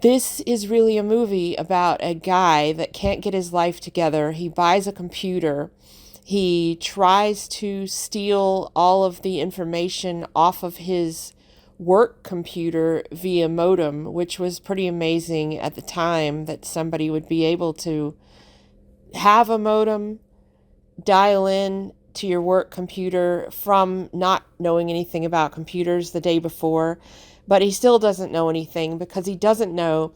This is really a movie about a guy that can't get his life together. He buys a computer. He tries to steal all of the information off of his work computer via modem, which was pretty amazing at the time that somebody would be able to have a modem, dial in to your work computer from not knowing anything about computers the day before. But he still doesn't know anything because he doesn't know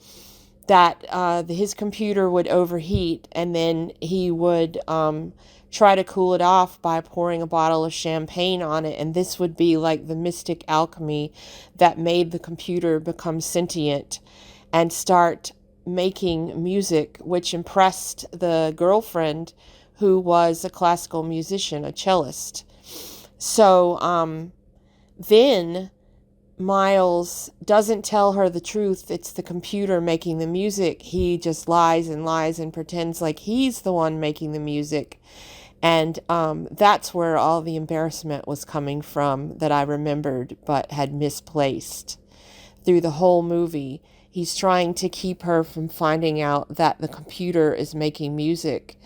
that his computer would overheat, and then he would try to cool it off by pouring a bottle of champagne on it. And this would be like the mystic alchemy that made the computer become sentient and start making music, which impressed the girlfriend, who was a classical musician, a cellist. So then Miles doesn't tell her the truth. It's the computer making the music. He just lies and lies and pretends like he's the one making the music. And that's where all the embarrassment was coming from that I remembered but had misplaced. Through the whole movie, he's trying to keep her from finding out that the computer is making music.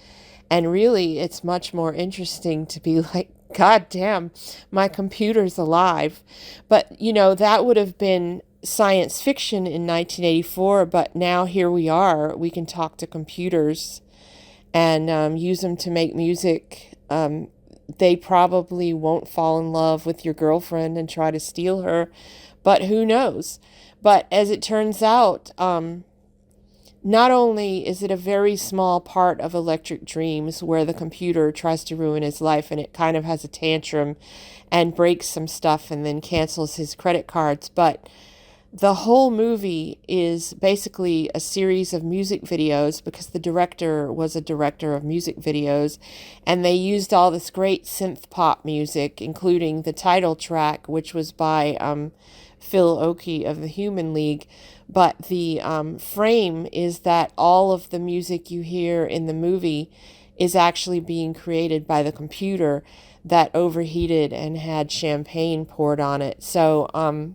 And really, it's much more interesting to be like, God damn, my computer's alive. But, that would have been science fiction in 1984, but now here we are. We can talk to computers and use them to make music. They probably won't fall in love with your girlfriend and try to steal her, but who knows? But as it turns out, not only is it a very small part of Electric Dreams where the computer tries to ruin his life and it kind of has a tantrum and breaks some stuff and then cancels his credit cards, but the whole movie is basically a series of music videos because the director was a director of music videos, and they used all this great synth pop music, including the title track, which was by Phil Oakey of the Human League. But the frame is that all of the music you hear in the movie is actually being created by the computer that overheated and had champagne poured on it. So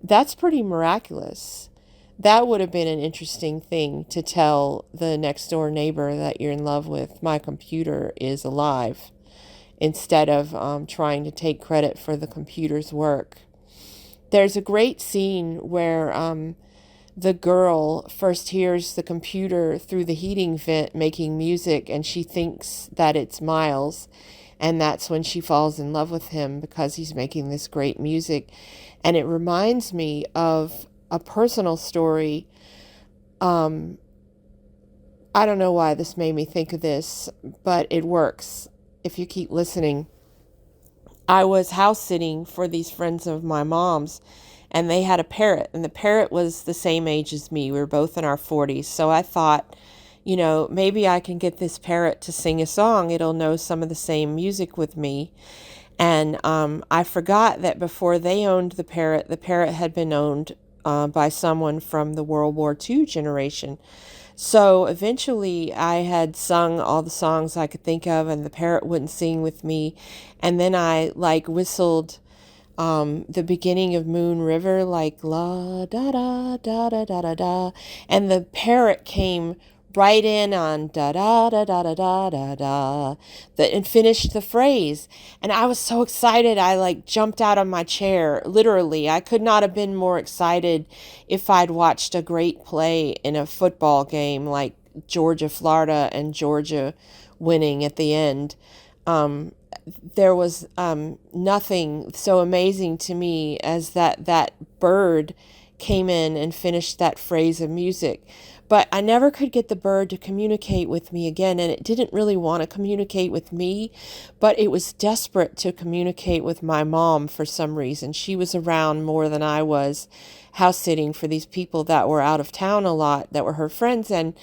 that's pretty miraculous. That would have been an interesting thing to tell the next door neighbor that you're in love with. My computer is alive, instead of trying to take credit for the computer's work. There's a great scene where the girl first hears the computer through the heating vent making music, and she thinks that it's Miles. And that's when she falls in love with him because he's making this great music. And it reminds me of a personal story. I don't know why this made me think of this, but it works if you keep listening. I was house sitting for these friends of my mom's, and they had a parrot, and the parrot was the same age as me. We were both in our 40s. So I thought, maybe I can get this parrot to sing a song. It'll know some of the same music with me. And I forgot that before they owned the parrot had been owned by someone from the World War II generation. So eventually I had sung all the songs I could think of, and the parrot wouldn't sing with me. And then I whistled the beginning of Moon River, like la da da da da da da da, and the parrot came right in on da da da da da da da da, and finished the phrase. And I was so excited, I jumped out of my chair. Literally, I could not have been more excited if I'd watched a great play in a football game like Georgia, Florida, and Georgia winning at the end. There was nothing so amazing to me as that bird came in and finished that phrase of music. But I never could get the bird to communicate with me again, and it didn't really want to communicate with me, but it was desperate to communicate with my mom for some reason. She was around more than I was, house sitting for these people that were out of town a lot, that were her friends, and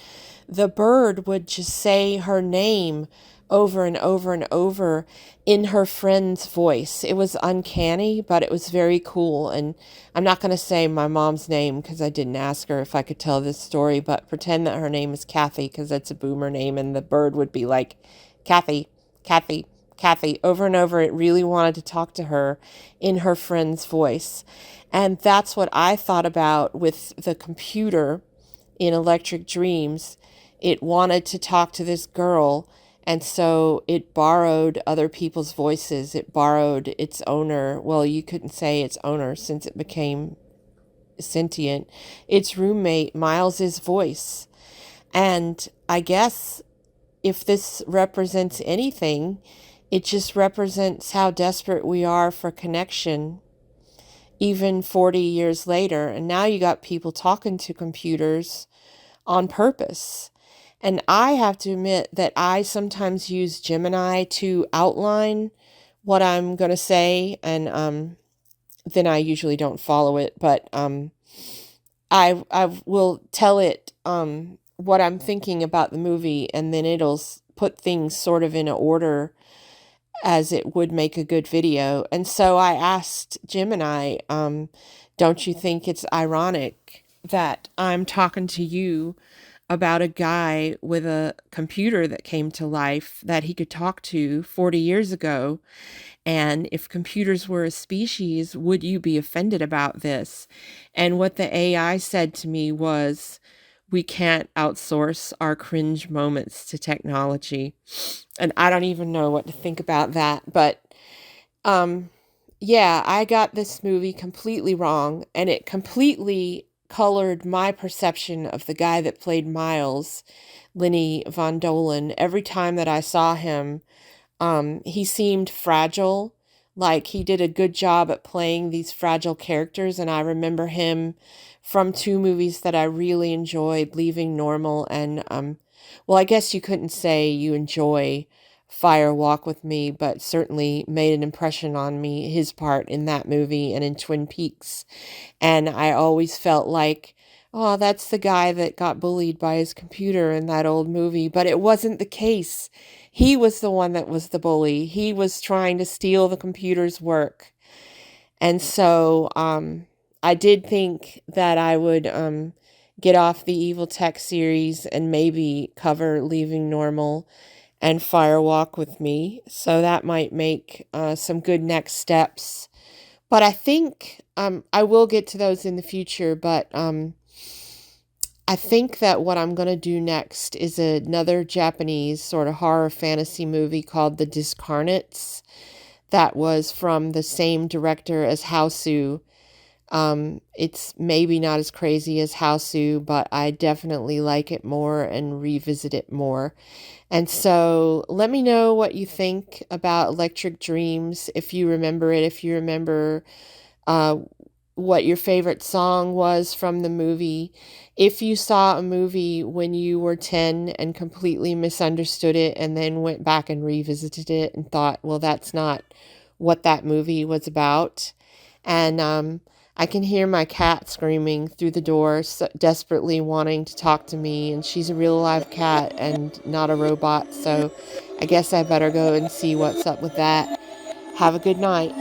the bird would just say her name over and over and over in her friend's voice. It was uncanny, but it was very cool. And I'm not going to say my mom's name because I didn't ask her if I could tell this story, but pretend that her name is Kathy because that's a boomer name, and the bird would be like, Kathy, Kathy, Kathy, over and over. It really wanted to talk to her in her friend's voice. And that's what I thought about with the computer in Electric Dreams. It wanted to talk to this girl, and so it borrowed other people's voices. It borrowed its owner. Well, you couldn't say its owner since it became sentient. Its roommate, Miles's voice. And I guess if this represents anything, it just represents how desperate we are for connection, even 40 years later. And now you got people talking to computers on purpose. And I have to admit that I sometimes use Gemini to outline what I'm going to say, and then I usually don't follow it, but I will tell it what I'm thinking about the movie, and then it'll put things sort of in a order as it would make a good video. And so I asked Gemini, don't you think it's ironic that I'm talking to you about a guy with a computer that came to life that he could talk to 40 years ago? And if computers were a species, would you be offended about this? And what the AI said to me was, we can't outsource our cringe moments to technology. And I don't even know what to think about that. But yeah, I got this movie completely wrong, and it completely colored my perception of the guy that played Miles, Lenny Von Dohlen. Every time that I saw him, he seemed fragile, like he did a good job at playing these fragile characters. And I remember him from two movies that I really enjoyed, Leaving Normal and, well, I guess you couldn't say you enjoy Fire Walk with Me, but certainly made an impression on me, his part in that movie and in Twin Peaks. And I always felt like, oh, that's the guy that got bullied by his computer in that old movie. But it wasn't the case. He was the one that was the bully. He was trying to steal the computer's work. And so I did think that I would get off the Evil Tech series and maybe cover Leaving Normal and Fire Walk with Me. So that might make some good next steps. But I think I will get to those in the future. But I think that what I'm going to do next is another Japanese sort of horror fantasy movie called The Discarnates, that was from the same director as Houseu. It's maybe not as crazy as Houseu, but I definitely like it more and revisit it more. And so let me know what you think about Electric Dreams, if you remember it, if you remember uh, what your favorite song was from the movie. If you saw a movie when you were 10 and completely misunderstood it and then went back and revisited it and thought, well, that's not what that movie was about. And I can hear my cat screaming through the door, so desperately wanting to talk to me. And she's a real live cat and not a robot. So I guess I better go and see what's up with that. Have a good night.